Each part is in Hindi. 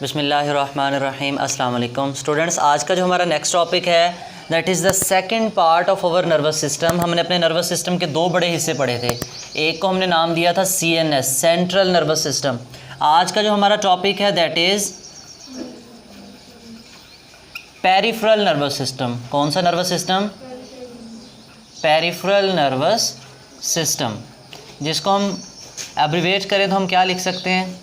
बिस्मिल्लाहिर्रहमानिर्रहीम। अस्सलाम वालेकुम स्टूडेंट्स। आज का जो हमारा नेक्स्ट टॉपिक है that is the second part of our nervous system. हमने अपने नर्वस सिस्टम के दो बड़े हिस्से पढ़े थे। एक को हमने नाम दिया था CNS, सेंट्रल नर्वस सिस्टम। आज का जो हमारा टॉपिक है that is peripheral nervous system. कौन सा nervous system? Peripheral nervous system, जिसको हम एब्रीवेट करें तो हम क्या लिख सकते हैं?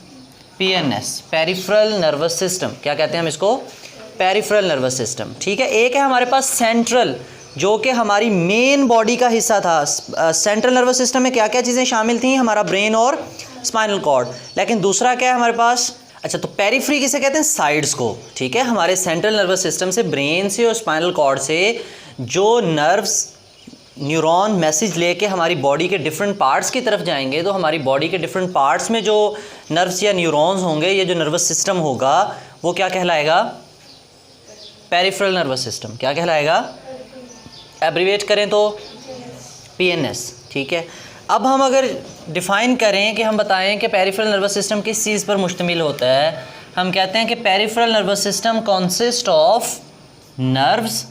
PNS, peripheral nervous system. क्या कहते हैं हम इसको? Peripheral nervous system. ठीक है। एक है हमारे पास सेंट्रल, जो कि हमारी मेन बॉडी का हिस्सा था। सेंट्रल नर्वस सिस्टम में क्या क्या चीज़ें शामिल थी? हमारा ब्रेन और स्पाइनल कॉर्ड। लेकिन दूसरा क्या है हमारे पास? अच्छा, तो पेरिफेरी किसे कहते हैं? साइड्स को। ठीक है। हमारे सेंट्रल नर्वस सिस्टम से, ब्रेन से और स्पाइनल कॉर्ड से जो नर्व्स, न्यूरॉन मैसेज लेके हमारी बॉडी के डिफरेंट पार्ट्स की तरफ जाएंगे, तो हमारी बॉडी के डिफरेंट पार्ट्स में जो नर्व्स या न्यूरॉन्स होंगे, ये जो नर्वस सिस्टम होगा वो क्या कहलाएगा? Peripheral nervous system. क्या कहलाएगा? एब्रीवेट करें तो PNS। ठीक है। अब हम अगर डिफ़ाइन करें कि हम बताएं कि पेरिफेरल नर्वस सिस्टम किस चीज़ पर मुश्तमिल होता है, हम कहते हैं कि peripheral nervous system consist of nerves.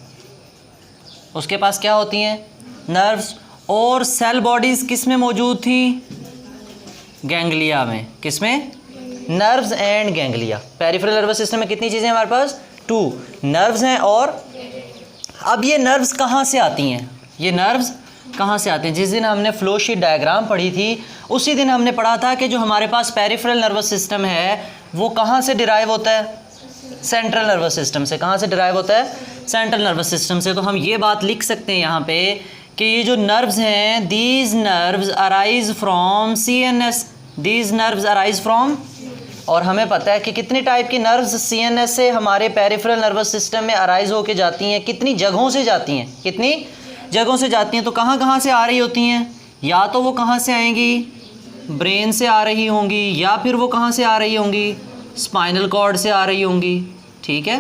उसके पास क्या होती हैं? नर्व्स। और सेल बॉडीज़ किस में मौजूद थी? गैंग्लिया में। किस में? Nerves and ganglia. Peripheral nervous system में कितनी चीज़ें हमारे पास? 2 नर्व्स हैं। और अब ये नर्व्स कहाँ से आती हैं? ये नर्व्स कहाँ से आते हैं? जिस दिन हमने फ्लो शीट डायग्राम पढ़ी थी, उसी दिन हमने पढ़ा था कि जो हमारे पास पेरिफेरल नर्वस सिस्टम है वो कहाँ से डिराइव होता है? सेंट्रल नर्वस सिस्टम से। कहाँ से डिराइव होता है? सेंट्रल नर्वस सिस्टम से। तो हम ये बात लिख सकते हैं यहाँ पे कि ये जो नर्व्स हैं, these nerves arise from CNS। These nerves arise from, और हमें पता है कि कितनी टाइप की नर्व्स CNS से हमारे पेरिफेरल नर्वस सिस्टम में अराइज होके जाती हैं। कितनी जगहों से जाती हैं? कितनी जगहों से जाती हैं। तो कहाँ कहाँ से आ रही होती हैं? या तो वो कहाँ से आएंगी? ब्रेन से आ रही होंगी, या फिर वो कहाँ से आ रही होंगी? स्पाइनल कॉर्ड से आ रही होंगी। ठीक है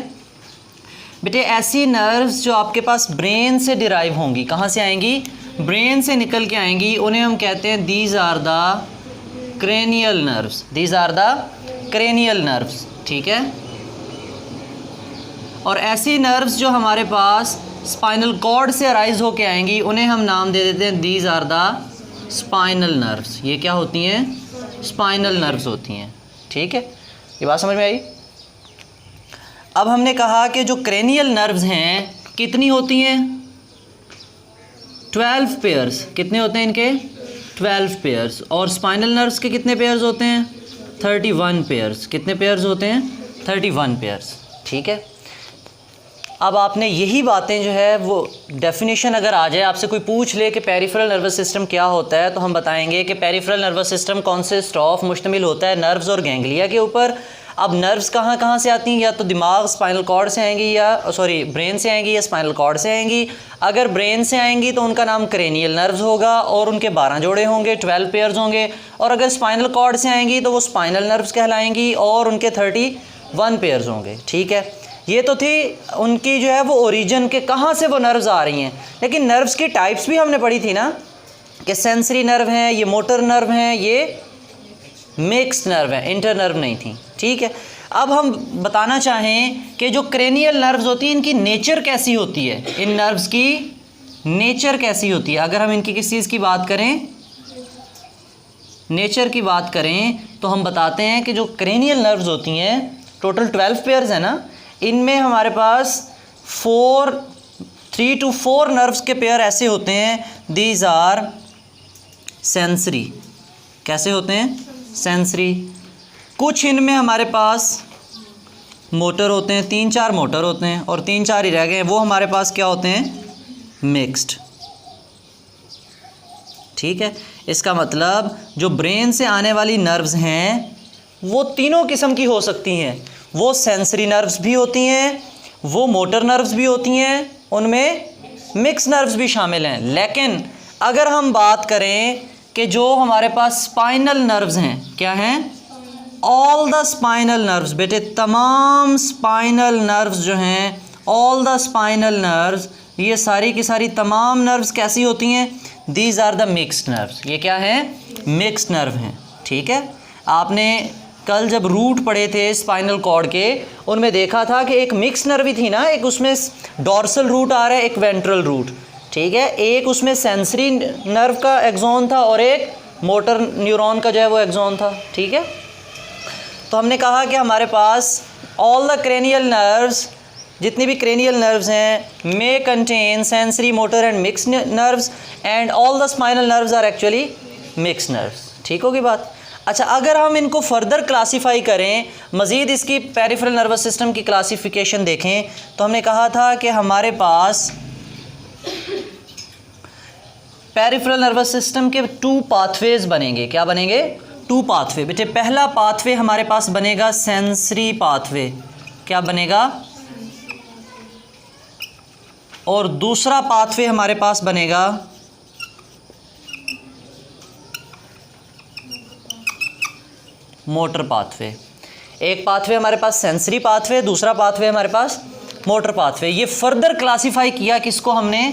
बेटे। ऐसी नर्व्स जो आपके पास ब्रेन से डिराइव होंगी, कहाँ से आएंगी? ब्रेन से निकल के आएंगी, उन्हें हम कहते हैं these are the cranial nerves. These are the cranial nerves. ठीक है। और ऐसी नर्व्स जो हमारे पास स्पाइनल कॉर्ड से अराइज होके आएंगी, उन्हें हम नाम दे देते हैं these are the spinal nerves. ये क्या होती हैं? स्पाइनल नर्व्स होती हैं। ठीक है। ये बात समझ में आई? अब हमने कहा कि जो क्रेनियल नर्व्स हैं कितनी होती हैं? 12 पेयर्स। कितने होते हैं इनके? 12 पेयर्स। और स्पाइनल नर्व्स के कितने पेयर्स होते हैं? 31 पेयर्स। कितने पेयर्स होते हैं? 31 पेयर्स। ठीक है। अब आपने यही बातें जो है वो डेफिनेशन अगर आ जाए, आपसे कोई पूछ ले कि पेरिफेरल नर्वस सिस्टम क्या होता है, तो हम बताएंगे कि peripheral nervous system consist of, मुश्तमिल होता है नर्व्स और गैंग्लिया के ऊपर। अब नर्व्स कहाँ कहाँ से आती हैं? या तो दिमाग, स्पाइनल कॉर्ड से आएंगी, या ब्रेन से आएंगी, या स्पाइनल कॉर्ड से आएंगी। अगर ब्रेन से आएंगी तो उनका नाम क्रेनियल नर्व्स होगा और उनके 12 जोड़े होंगे, 12 पेयर्स होंगे। और अगर स्पाइनल कॉर्ड से आएंगी तो वो स्पाइनल नर्व्स कहलाएंगी और उनके 31 पेयर्स होंगे। ठीक है। ये तो थी उनकी जो है वो ओरिजिन के, कहाँ से वो नर्व्स आ रही हैं। लेकिन नर्व्स की टाइप्स भी हमने पढ़ी थी ना, कि सेंसरी नर्व हैं, ये मोटर नर्व हैं, ये मिक्स्ड नर्व हैं, इंटर नर्व नहीं थी। ठीक है। अब हम बताना चाहें कि जो क्रेनियल नर्व्स होती हैं, इनकी नेचर कैसी होती है? इन नर्व्स की नेचर कैसी होती है? अगर हम इनकी किस चीज़ की बात करें, नेचर की बात करें, तो हम बताते हैं कि जो क्रेनियल नर्व्स होती हैं, टोटल 12 पेयर्स है ना, इनमें हमारे पास 3 to 4 नर्व्स के पेयर ऐसे होते हैं, दीज आर सेंसरी। कैसे होते हैं? सेंसरी। कुछ इनमें हमारे पास मोटर होते हैं, 3-4 मोटर होते हैं, और 3-4 ही रह गए हैं, वो हमारे पास क्या होते हैं? मिक्स्ड। ठीक है। इसका मतलब जो ब्रेन से आने वाली नर्व्स हैं वो तीनों किस्म की हो सकती हैं। वो सेंसरी नर्व्स भी होती हैं, वो मोटर नर्व्स भी होती हैं, उनमें मिक्स नर्व्स भी शामिल हैं। लेकिन अगर हम बात करें कि जो हमारे पास स्पाइनल नर्व्स हैं, क्या हैं? All the spinal nerves. बेटे तमाम स्पाइनल नर्व्स जो हैं, ऑल द स्पाइनल नर्व्स, ये सारी की सारी तमाम नर्व्स कैसी होती हैं? These are the mixed nerves. ये क्या हैं? मिक्स्ड नर्व हैं। ठीक है। आपने कल जब रूट पढ़े थे स्पाइनल कॉर्ड के, उनमें देखा था कि एक मिक्स नर्व थी ना, एक उसमें डॉर्सल रूट आ रहा है, एक वेंट्रल रूट, ठीक है, एक उसमें सेंसरी नर्व का एक्सोन था और एक मोटर न्यूरॉन का जो है वो एक्सोन था, ठीक है। तो हमने कहा कि हमारे पास ऑल द क्रेनियल नर्व्स, जितनी भी क्रेनियल नर्व्स हैं, may contain sensory, motor and mix nerves, and all the spinal nerves are actually mix nerves, ठीक होगी बात। अच्छा, अगर हम इनको फर्दर क्लासीफाई करें, मज़ीद इसकी पेरिफेरल नर्वस सिस्टम की क्लासिफिकेशन देखें, तो हमने कहा था कि हमारे पास पेरिफेरल नर्वस सिस्टम के 2 पाथवेज बनेंगे। क्या बनेंगे? 2 पाथवे। बेटे पहला पाथवे हमारे पास बनेगा सेंसरी पाथवे, क्या बनेगा, और दूसरा पाथवे हमारे पास बनेगा मोटर पाथवे। एक पाथवे हमारे पास सेंसरी पाथवे, दूसरा पाथवे हमारे पास मोटर पाथवे। ये फर्दर क्लासिफाई किया किसको हमने?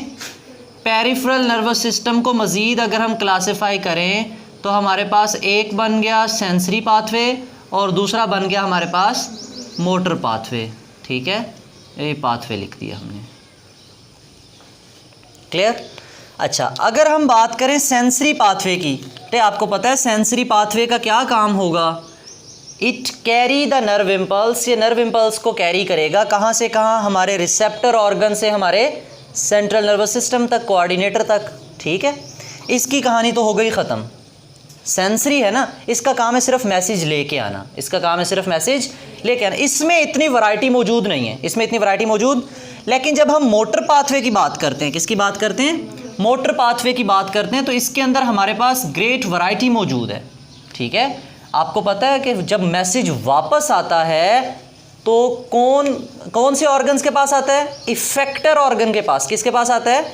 पेरिफेरल नर्वस सिस्टम को मज़ीद अगर हम क्लासिफाई करें तो हमारे पास एक बन गया सेंसरी पाथवे और दूसरा बन गया हमारे पास मोटर पाथवे, ठीक है, ये पाथवे लिख दिया हमने, क्लियर। अच्छा, अगर हम बात करें सेंसरी पाथवे की, तो आपको पता है सेंसरी पाथवे का क्या काम होगा? It carry the nerve impulse, ये नर्व इम्पल्स को कैरी करेगा कहाँ से कहाँ? हमारे रिसेप्टर ऑर्गन से हमारे सेंट्रल नर्वस सिस्टम तक, कोऑर्डिनेटर तक, ठीक है। इसकी कहानी तो हो गई ख़त्म। सेंसरी है ना, इसका काम है सिर्फ मैसेज लेके आना, इसका काम है सिर्फ मैसेज लेके आना। इसमें इतनी वैरायटी मौजूद नहीं है, इसमें इतनी वैरायटी मौजूद। लेकिन जब हम मोटर पाथवे की बात करते हैं, किसकी बात करते हैं? मोटर पाथवे की बात करते हैं, तो इसके अंदर हमारे पास ग्रेट वैरायटी मौजूद है, ठीक है। आपको पता है कि जब मैसेज वापस आता है तो कौन से ऑर्गन्स के पास आता है? इफेक्टर ऑर्गन के पास। किसके पास आता है?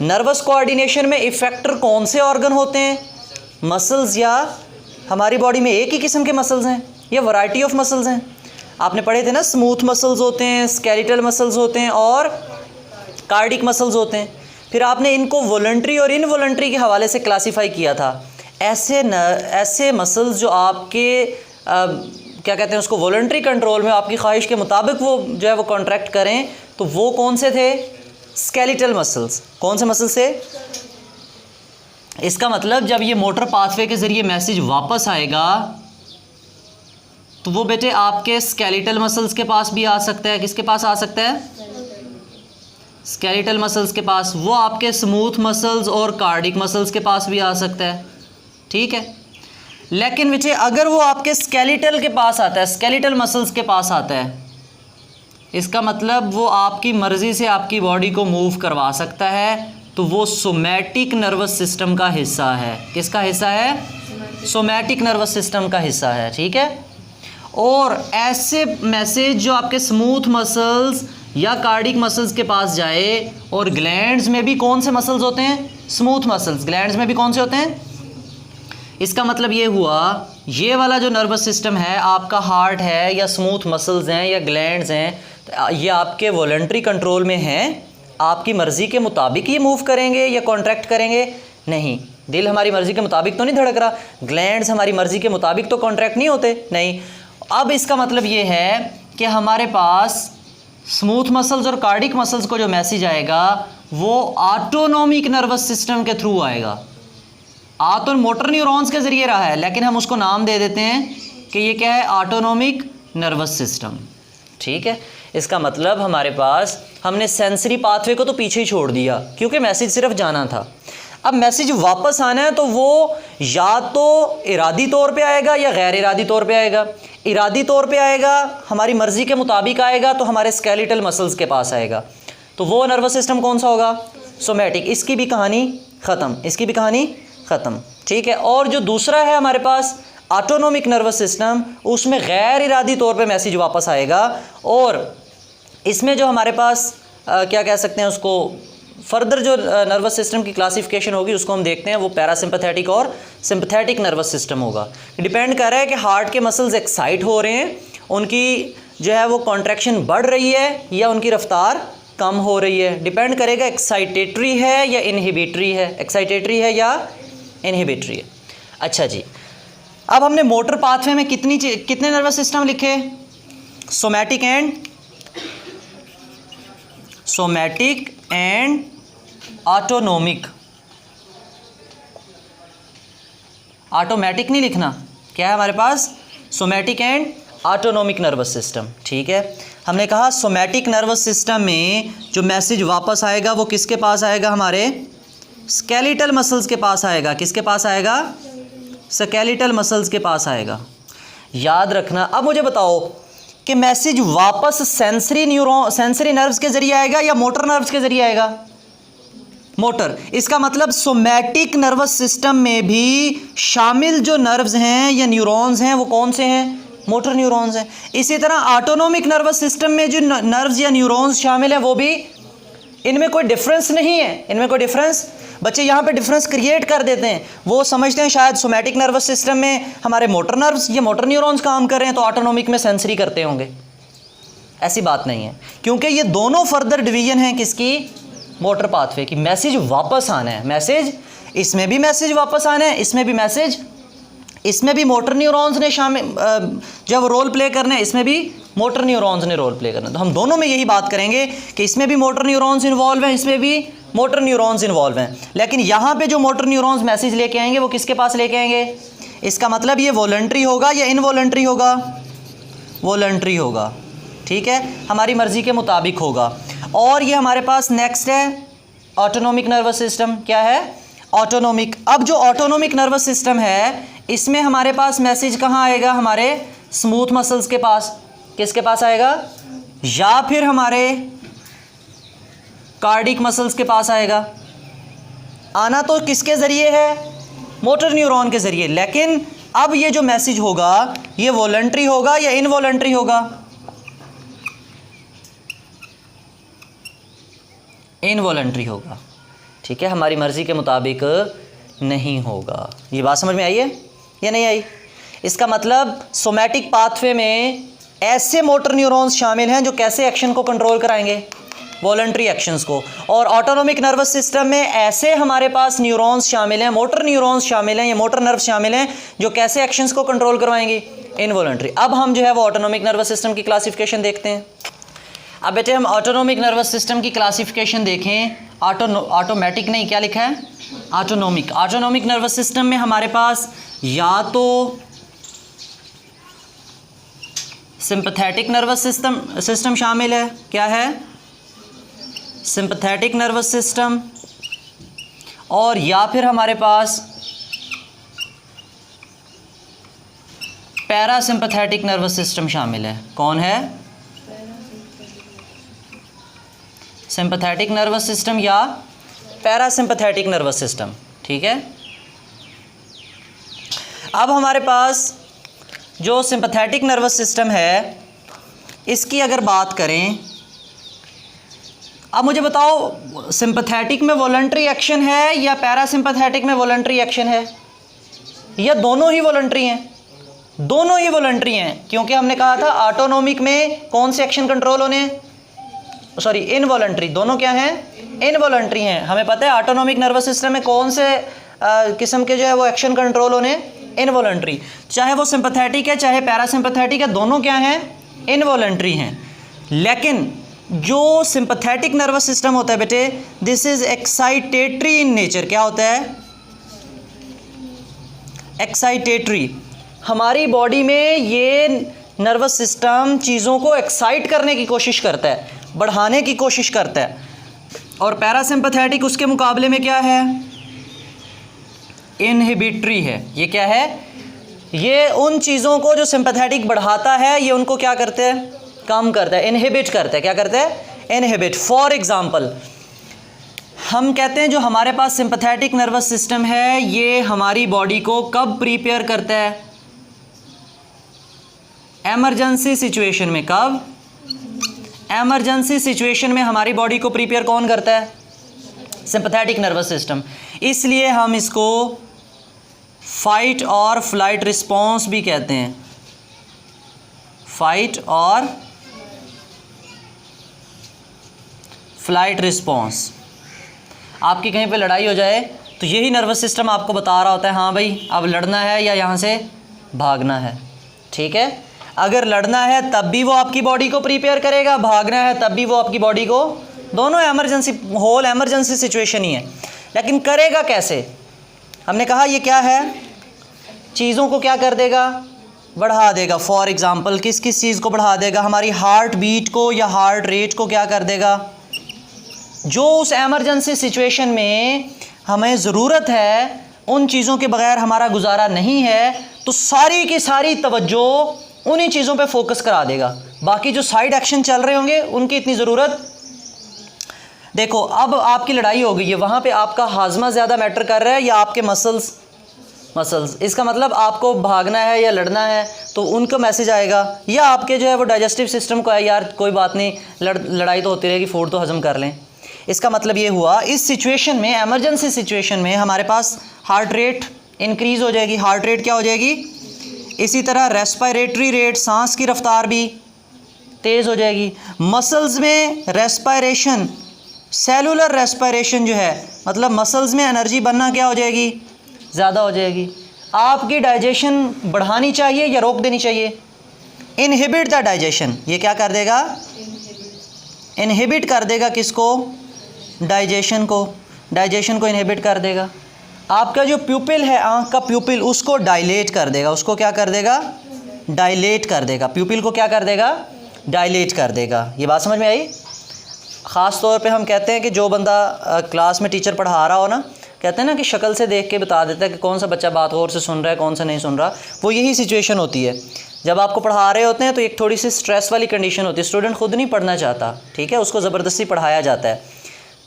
नर्वस कोऑर्डिनेशन में इफेक्टर कौन से ऑर्गन होते हैं? मसल्स, या हमारी बॉडी में एक ही किस्म के मसल्स हैं या वैरायटी ऑफ मसल्स हैं? आपने पढ़े थे ना, स्मूथ मसल्स होते हैं, स्केलेटल मसल्स होते हैं और कार्डिक मसल्स होते हैं। फिर आपने इनको वॉलंटरी और इनवॉलंटरी के हवाले से क्लासीफाई किया था। ऐसे मसल्स जो आपके क्या कहते हैं उसको, वॉलंटरी कंट्रोल में आपकी ख्वाहिश के मुताबिक वो जो है वो कॉन्ट्रैक्ट करें, तो वो कौन से थे? Skeletal muscles. कौन से मसल्स थे? इसका मतलब जब ये मोटर पाथवे के ज़रिए मैसेज वापस आएगा तो वो बेटे आपके स्केलेटल मसल्स के पास भी आ सकता है। किसके पास आ सकता है? स्केलेटल मसल्स के पास। वो आपके स्मूथ मसल्स और कार्डिक मसल्स के पास भी आ सकता है, ठीक है। लेकिन बेटे अगर वो आपके स्केलेटल के पास आता है, स्केलेटल मसल्स के पास आता है, इसका मतलब वो आपकी मर्ज़ी से आपकी बॉडी को मूव करवा सकता है, तो वो सोमैटिक नर्वस सिस्टम का हिस्सा है। किसका हिस्सा है? सोमैटिक नर्वस सिस्टम का हिस्सा है, ठीक है। और ऐसे मैसेज जो आपके स्मूथ मसल्स या कार्डिक मसल्स के पास जाए, और ग्लैंड्स में भी कौन से मसल्स होते हैं? Smooth muscles. ग्लैंड्स में भी कौन से होते हैं? इसका मतलब ये हुआ, ये वाला जो नर्वस सिस्टम है आपका, हार्ट है या स्मूथ मसल्स हैं या ग्लैंड्स हैं, तो ये आपके वॉलंटरी कंट्रोल में हैं। आपकी मर्ज़ी के मुताबिक ये मूव करेंगे या कॉन्ट्रैक्ट करेंगे? नहीं। दिल हमारी मर्ज़ी के मुताबिक तो नहीं धड़क रहा, ग्लैंड्स हमारी मर्ज़ी के मुताबिक तो कॉन्ट्रैक्ट नहीं होते, नहीं। अब इसका मतलब ये है कि हमारे पास स्मूथ मसल्स और कार्डिक मसल्स को जो मैसेज आएगा वो ऑटोनोमिक नर्वस सिस्टम के थ्रू आएगा। आ तो मोटर न्यूरॉन्स के ज़रिए रहा है, लेकिन हम उसको नाम दे देते हैं कि ये क्या है? ऑटोनोमिक नर्वस सिस्टम, ठीक है। इसका मतलब हमारे पास, हमने सेंसरी पाथवे को तो पीछे ही छोड़ दिया क्योंकि मैसेज सिर्फ जाना था। अब मैसेज वापस आना है तो वो या तो इरादी तौर पे आएगा या गैर इरादी तौर पे आएगा। इरादी तौर पे आएगा, हमारी मर्ज़ी के मुताबिक आएगा, तो हमारे स्केलेटल मसल्स के पास आएगा, तो वो नर्वस सिस्टम कौन सा होगा? सोमैटिक। इसकी भी कहानी ख़त्म, इसकी भी कहानी ख़त्म, ठीक है। और जो दूसरा है हमारे पास ऑटोनोमिक नर्वस सिस्टम, उसमें गैर इरादी तौर पे मैसेज वापस आएगा, और इसमें जो हमारे पास क्या कह सकते हैं उसको, फर्दर जो नर्वस सिस्टम की क्लासिफिकेशन होगी उसको हम देखते हैं, वो पैरासिम्पैथेटिक और सिंपैथेटिक नर्वस सिस्टम होगा। डिपेंड कर रहा है कि हार्ट के मसल्स एक्साइट हो रहे हैं, उनकी जो है वो कॉन्ट्रैक्शन बढ़ रही है या उनकी रफ्तार कम हो रही है। डिपेंड करेगा एक्साइटेटरी है या इनहिबिटरी है, एक्साइटेटरी है या इनहिबिटरी है। अच्छा जी, अब हमने मोटर पाथवे में कितने नर्वस सिस्टम लिखे? Somatic and autonomic. ऑटोमेटिक नहीं लिखना, क्या है हमारे पास? Somatic and autonomic nervous system. ठीक है, हमने कहा सोमैटिक नर्वस सिस्टम में जो मैसेज वापस आएगा वो किसके पास आएगा? हमारे स्केलेटल मसल्स के पास आएगा। किसके पास आएगा? स्केलेटल मसल्स के पास आएगा। याद रखना। अब मुझे बताओ कि मैसेज वापस सेंसरी नर्व्स के जरिए आएगा या मोटर नर्व्स के जरिए आएगा? मोटर। इसका मतलब सोमैटिक नर्वस सिस्टम में भी शामिल जो नर्व्स हैं या न्यूरॉन्स हैं वो कौन से हैं? मोटर न्यूरॉन्स हैं। इसी तरह ऑटोनोमिक नर्वस सिस्टम में जो नर्व्स या न्यूरॉन्स शामिल हैं वो भी, इनमें कोई डिफरेंस नहीं है। इनमें कोई डिफरेंस, बच्चे यहाँ पे डिफरेंस क्रिएट कर देते हैं। वो समझते हैं शायद सोमैटिक नर्वस सिस्टम में हमारे मोटर नर्व्स या मोटर न्यूरॉन्स काम कर रहे हैं तो ऑटोनोमिक में सेंसरी करते होंगे। ऐसी बात नहीं है, क्योंकि ये दोनों फर्दर डिवीजन हैं किसकी? मोटर पाथवे की। मैसेज वापस आना है, मैसेज इसमें भी मैसेज वापस आना है, इसमें भी मैसेज, इसमें भी मोटर न्यूरॉन्स ने शामिल जब रोल प्ले करना है, इसमें भी मोटर न्यूरॉन्स ने रोल प्ले करना है। तो हम दोनों में यही बात करेंगे कि इसमें भी मोटर न्यूरॉन्स इन्वॉल्व हैं, इसमें भी मोटर न्यूरॉन्स इन्वॉल्व हैं। लेकिन यहाँ पे जो मोटर न्यूरॉन्स मैसेज लेके आएंगे वो किसके पास लेके आएंगे? इसका मतलब ये वॉलंटरी होगा या इनवॉलंटरी होगा? वॉलंटरी होगा। ठीक है, हमारी मर्जी के मुताबिक होगा। और ये हमारे पास नेक्स्ट है ऑटोनोमिक नर्वस सिस्टम। क्या है? ऑटोनोमिक। अब जो ऑटोनोमिक नर्वस सिस्टम है इसमें हमारे पास मैसेज कहाँ आएगा? हमारे स्मूथ मसल्स के पास। किसके पास आएगा? या फिर हमारे कार्डिक मसल्स के पास आएगा। आना तो किसके ज़रिए है? मोटर न्यूरॉन के ज़रिए। लेकिन अब ये जो मैसेज होगा ये वॉलंटरी होगा या इनवॉलंटरी होगा? इनवॉलंटरी होगा। ठीक है, हमारी मर्ज़ी के मुताबिक नहीं होगा। ये बात समझ में आई है या नहीं आई? इसका मतलब सोमैटिक पाथवे में ऐसे मोटर न्यूरॉन्स शामिल हैं जो कैसे एक्शन को कंट्रोल कराएंगे? वॉलंटरी एक्शंस को। और ऑटोनोमिक नर्वस सिस्टम में ऐसे हमारे पास न्यूरॉन्स शामिल हैं, मोटर न्यूरॉन्स शामिल हैं या मोटर नर्व शामिल हैं जो कैसे एक्शंस को कंट्रोल करवाएंगे? इनवॉलंटरी। अब हम जो है वो ऑटोनोमिक नर्वस सिस्टम की क्लासिफिकेशन देखते हैं। अब बेटे हम ऑटोनोमिक नर्वस सिस्टम की क्लासिफिकेशन देखें। ऑटोमेटिक नहीं, क्या लिखा है? ऑटोनोमिक। ऑटोनोमिक नर्वस सिस्टम में हमारे पास या तो सिंपैथेटिक नर्वस सिस्टम शामिल है। क्या है? Sympathetic nervous system. और या फिर हमारे पास पैरासिम्पैथेटिक नर्वस सिस्टम शामिल है। कौन है? सिंपैथेटिक नर्वस सिस्टम या पैरासिम्पैथेटिक नर्वस सिस्टम। ठीक है, अब हमारे पास जो सिंपैथेटिक नर्वस सिस्टम है इसकी अगर बात करें, अब मुझे बताओ सिंपैथेटिक में वॉलंटरी एक्शन है या पैरासिम्पैथेटिक में वॉलंटरी एक्शन है? या दोनों ही वॉलंटरी हैं? दोनों ही वॉलंटरी हैं, क्योंकि हमने कहा था ऑटोनोमिक में कौन से एक्शन कंट्रोल होने, सॉरी इनवॉलंटरी। दोनों क्या हैं? इनवॉलंटरी हैं। हमें पता है ऑटोनोमिक नर्वस सिस्टम में कौन से किस्म के जो है वो एक्शन कंट्रोल होने? इनवॉलंटरी। चाहे वो सिंपैथेटिक है चाहे पैरासिम्पैथेटिक है, दोनों क्या हैं? इनवॉलंटरी हैं। लेकिन जो सिंपैथेटिक नर्वस सिस्टम होता है बेटे, this is excitatory in nature. क्या होता है? एक्साइटेटरी। हमारी बॉडी में ये नर्वस सिस्टम चीज़ों को एक्साइट करने की कोशिश करता है, बढ़ाने की कोशिश करता है। और पैरासिम्पैथेटिक उसके मुकाबले में क्या है? इनहिबिटरी है। ये क्या है? ये उन चीज़ों को जो सिंपैथेटिक बढ़ाता है ये उनको क्या करते हैं? कम करता है, इनहिबिट करता है। क्या करता है? इनहिबिट। फॉर एग्जांपल हम कहते हैं जो हमारे पास सिंपैथेटिक नर्वस सिस्टम है ये हमारी बॉडी को कब प्रिपेयर करता है? एमरजेंसी सिचुएशन में। कब? एमरजेंसी सिचुएशन में हमारी बॉडी को प्रिपेयर कौन करता है? Sympathetic nervous system. इसलिए हम इसको फाइट और फ्लाइट रिस्पॉन्स भी कहते हैं। फाइट और फ्लाइट रिस्पॉन्स। आपकी कहीं पे लड़ाई हो जाए तो यही नर्वस सिस्टम आपको बता रहा होता है हाँ भाई अब लड़ना है या यहाँ से भागना है, ठीक है। अगर लड़ना है तब भी वो आपकी बॉडी को प्रिपेयर करेगा, भागना है तब भी वो आपकी बॉडी को, दोनों एमरजेंसी, होल एमरजेंसी सिचुएशन ही है। लेकिन करेगा कैसे? हमने कहा ये क्या है, चीज़ों को क्या कर देगा, बढ़ा देगा। फॉर एग्ज़ाम्पल किस किस चीज़ को बढ़ा देगा? हमारी हार्ट बीट को या हार्ट रेट को क्या कर देगा? जो उस एमरजेंसी सिचुएशन में हमें ज़रूरत है, उन चीज़ों के बगैर हमारा गुजारा नहीं है, तो सारी की सारी तवज्जो उन्हीं चीज़ों पे फोकस करा देगा। बाकी जो साइड एक्शन चल रहे होंगे उनकी इतनी ज़रूरत। देखो अब आपकी लड़ाई हो गई है, वहाँ पे आपका हाजमा ज़्यादा मैटर कर रहा है या आपके मसल्स? इसका मतलब आपको भागना है या लड़ना है तो उनका मैसेज आएगा, या आपके जो है वो डाइजेस्टिव सिस्टम को है, यार कोई बात नहीं, लड़ाई तो होती रहेगी, फूड तो हजम कर लें। इसका मतलब ये हुआ इस सिचुएशन में, एमरजेंसी सिचुएशन में हमारे पास हार्ट रेट इंक्रीज़ हो जाएगी। हार्ट रेट क्या हो जाएगी? इसी तरह रेस्पिरेटरी रेट, सांस की रफ्तार भी तेज़ हो जाएगी। मसल्स में रेस्पिरेशन, सेलुलर रेस्पिरेशन जो है, मतलब मसल्स में एनर्जी बनना क्या हो जाएगी? ज़्यादा हो जाएगी। आपकी डाइजेशन बढ़ानी चाहिए या रोक देनी चाहिए? Inhibit the digestion. ये क्या कर देगा? इनहिबिट कर देगा किसको? डाइजेशन को। डाइजेशन को इनहिबिट कर देगा। आपका जो प्यूपिल है, आँख का प्यूपिल, उसको डायलेट कर देगा। उसको क्या कर देगा? डायलेट कर देगा। प्यूपिल को क्या कर देगा? डायलेट कर देगा। ये बात समझ में आई? ख़ास तौर पे हम कहते हैं कि जो बंदा क्लास में टीचर पढ़ा रहा हो ना, कहते हैं ना कि शक्ल से देख के बता देता है कि कौन सा बच्चा बात गौर से सुन रहा है, कौन सा नहीं सुन रहा। वो यही सिचुएशन होती है जब आपको पढ़ा रहे होते हैं, तो एक थोड़ी सी स्ट्रेस वाली कंडीशन होती है। स्टूडेंट खुद नहीं पढ़ना चाहता, ठीक है, उसको ज़बरदस्ती पढ़ाया जाता है।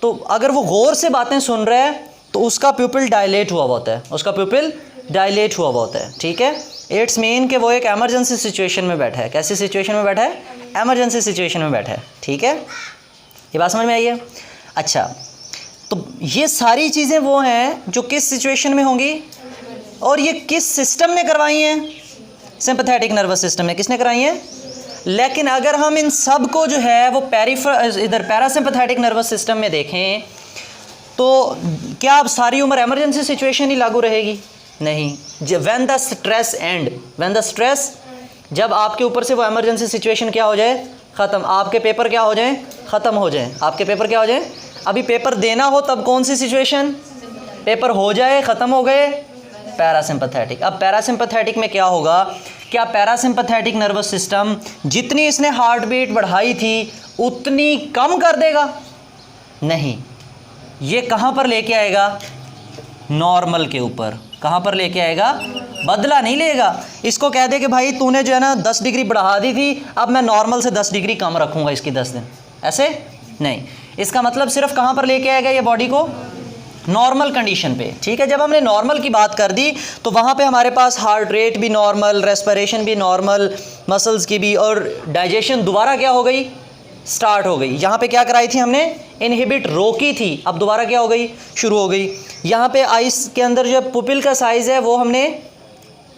तो अगर वो गौर से बातें सुन रहा है तो उसका प्यूपिल डायलेट हुआ होता है, उसका प्यूपिल डायलेट हुआ होता है, ठीक है। इट्स मीन कि वो एक एमरजेंसी सिचुएशन में बैठा है। कैसी सिचुएशन में बैठा है? एमरजेंसी सिचुएशन में बैठा है, ठीक है। ये बात समझ में आई है? अच्छा, तो ये सारी चीज़ें वो हैं जो किस सिचुएशन में होंगी, और ये किस सिस्टम ने करवाई हैं? सिंपैथेटिक नर्वस सिस्टम ने। किसने कराई हैं? लेकिन अगर हम इन सब को जो है वो इधर पैरासिम्पैथेटिक नर्वस सिस्टम में देखें तो क्या अब सारी उम्र एमरजेंसी सिचुएशन ही लागू रहेगी? नहीं। When the stress and, when the stress, जब आपके ऊपर से वो एमरजेंसी सिचुएशन क्या हो जाए? ख़त्म। आपके पेपर क्या हो जाए? ख़त्म हो जाए। आपके पेपर क्या हो जाए? अभी पेपर देना हो तब कौन सी सिचुएशन? पेपर हो जाए, ख़त्म हो गए, पैरासिम्पैथेटिक। अब पैरासिम्पैथेटिक में क्या होगा? क्या पैरासिम्पैथेटिक नर्वस सिस्टम जितनी इसने हार्ट बीट बढ़ाई थी उतनी कम कर देगा? नहीं। ये कहाँ पर लेके आएगा? नॉर्मल के ऊपर। कहाँ पर लेके आएगा? बदला नहीं लेगा। इसको कह दे कि भाई तूने जो है ना 10 डिग्री बढ़ा दी थी, अब मैं नॉर्मल से 10 डिग्री कम रखूँगा इसकी 10 दिन, ऐसे नहीं। इसका मतलब सिर्फ कहाँ पर लेके आएगा ये बॉडी को? नॉर्मल कंडीशन पे, ठीक है। जब हमने नॉर्मल की बात कर दी तो वहाँ पे हमारे पास हार्ट रेट भी नॉर्मल, रेस्पिरेशन भी नॉर्मल, मसल्स की भी, और डाइजेशन दोबारा क्या हो गई? स्टार्ट हो गई। यहाँ पे क्या कराई थी हमने? इनहिबिट, रोकी थी, अब दोबारा क्या हो गई? शुरू हो गई। यहाँ पे आइस के अंदर जो पुपिल का साइज़ है वो हमने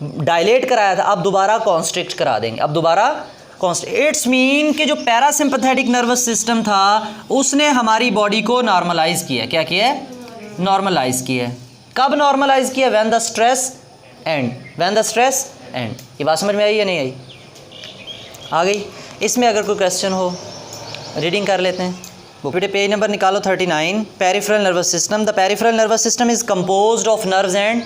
डायलेट कराया था, अब दोबारा कॉन्स्ट्रिक्ट करा देंगे, अब दोबारा कॉन्स्ट्रिक्ट। इट्स मीन कि जो पैरासिम्पैथेटिक नर्वस सिस्टम था उसने हमारी बॉडी को नॉर्मलाइज किया। क्या किया है? नॉर्मलाइज किया है। कब नॉर्मलाइज किया? When the stress and, when the stress and. ये बात समझ में आई या नहीं आई? आ गई? इसमें अगर कोई क्वेश्चन हो रीडिंग कर लेते हैं। वो बेटे पेज नंबर निकालो 39। Peripheral nervous system. The peripheral nervous system is composed of nerves and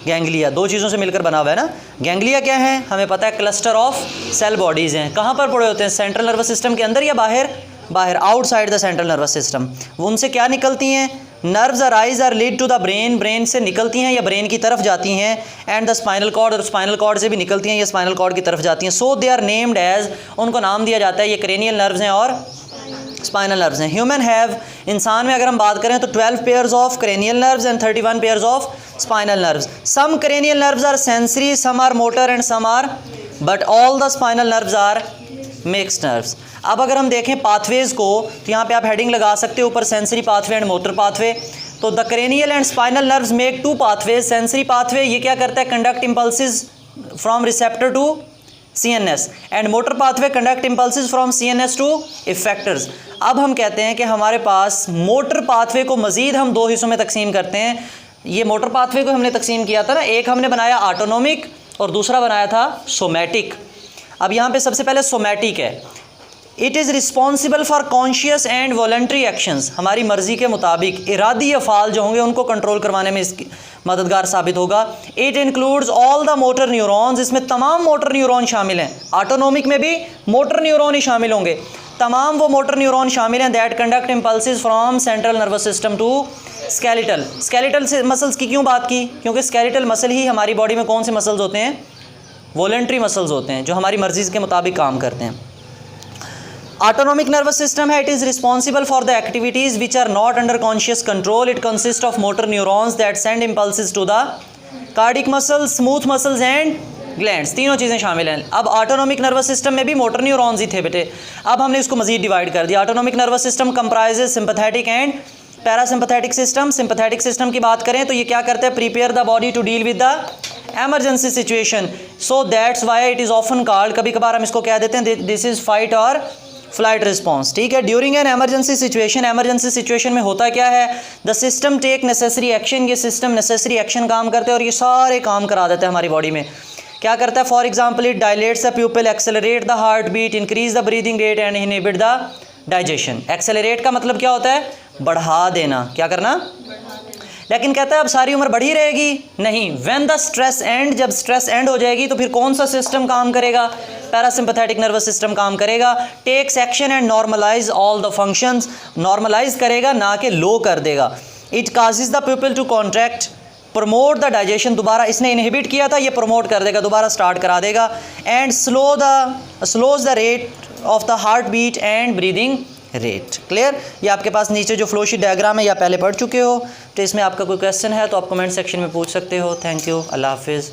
ganglia. दो चीज़ों से मिलकर बना हुआ है ना। गैंग्लिया क्या है? हमें पता है, क्लस्टर ऑफ सेल बॉडीज़ हैं। कहाँ पर पड़े होते हैं? सेंट्रल नर्वस सिस्टम के अंदर या बाहर? बाहर, outside the central nervous system. वो उनसे क्या निकलती हैं? Nerves are eyes are lead to the brain. Brain से निकलती हैं या ब्रेन की तरफ जाती हैं। एंड द स्पाइनल कॉर्ड, और स्पाइनल कॉर्ड से भी निकलती हैं या स्पाइनल कॉर्ड की तरफ जाती हैं। सो दे आर नेम्ड एज, उनको नाम दिया जाता है, ये क्रेनियल नर्व्स हैं और स्पाइनल नर्व्स हैं। ह्यूमन हैव, इंसान में अगर हम बात करें तो 12 pairs of cranial nerves and 31 pairs of spinal nerves. Some cranial nerves are sensory, some are motor and some are, but all the spinal nerves are mixed nerves. अब अगर हम देखें पाथवेज को तो यहाँ पे आप हेडिंग लगा सकते हो ऊपर, sensory pathway and motor pathway. तो the cranial and spinal nerves make 2 pathways. Sensory pathway ये क्या करता है? Conduct impulses from receptor to CNS, and motor pathway conduct impulses from CNS to effectors. अब हम कहते हैं कि हमारे पास मोटर पाथवे को मज़ीद हम 2 हिस्सों में तकसीम करते हैं। ये मोटर पाथवे को हमने तकसीम किया था ना, एक हमने बनाया ऑटोनोमिक और दूसरा बनाया था सोमैटिक। अब यहाँ पे सबसे पहले सोमैटिक है, it is responsible for conscious and voluntary actions, हमारी मर्ज़ी के मुताबिक इरादी अफ़ाल जो होंगे उनको कंट्रोल करवाने में इसकी मददगार साबित होगा। It includes all the motor neurons, इसमें तमाम मोटर न्यूरॉन शामिल हैं। ऑटोनोमिक में भी मोटर न्यूरॉन ही शामिल होंगे, तमाम वो मोटर न्यूरॉन शामिल हैं that conduct impulses from central nervous system to skeletal. Skeletal से मसल्स की क्यों बात की, क्योंकि स्केलेटल मसल ही हमारी बॉडी में कौन से मसल्स होते हैं, वॉलंटरी मसल्स होते हैं जो हमारी मर्जी के मुताबिक काम करते हैं। ऑटोनोमिक नर्वस सिस्टम है, it is responsible for the activities which are not under conscious control, it consist of motor neurons that send impulses to the cardiac muscles, smooth muscles and glands, तीनों चीज़ें शामिल हैं। अब ऑटोनोमिक नर्वस सिस्टम में भी मोटर न्यूरॉन्स ही थे बेटे, अब हमने इसको मजीद डिवाइड कर दिया। Autonomic nervous system comprises sympathetic and parasympathetic system. Sympathetic system की बात करें तो ये क्या करते हैं, prepare the body to deal with the emergency situation, so that's why it is often called, कभी कभार हम इसको कह देते हैं दिस इज़ फाइट और फ्लाइट रिस्पॉन्स। ठीक है, during an emergency situation, emergency situation में होता क्या है, the system take necessary action, ये सिस्टम नेसेसरी एक्शन काम करते हैं और ये सारे काम करा देते हैं हमारी बॉडी में। क्या करता है, for example it dilates the pupil, accelerate the heart beat, increase the breathing rate and inhibit the digestion. Accelerate का मतलब क्या होता है, बढ़ा देना, क्या करना, लेकिन कहता है अब सारी उम्र बढ़ी रहेगी, नहीं। व्हेन द स्ट्रेस एंड, जब स्ट्रेस एंड हो जाएगी तो फिर कौन सा सिस्टम काम करेगा, पैरासिम्पैथेटिक नर्वस सिस्टम काम करेगा। Takes action and normalize all the functions, normalize करेगा ना कि लो कर देगा। It causes the pupil to contract, promote the digestion, दोबारा इसने इनहिबिट किया था, ये प्रमोट कर देगा, दोबारा स्टार्ट करा देगा। And slows the rate of the heart beat and breathing rate. Clear, ये आपके पास नीचे जो फ्लो शीट डायग्राम है या पहले पढ़ चुके हो, तो इसमें आपका कोई क्वेश्चन है तो आप कमेंट सेक्शन में पूछ सकते हो। थैंक यू, अल्लाह हाफिज़।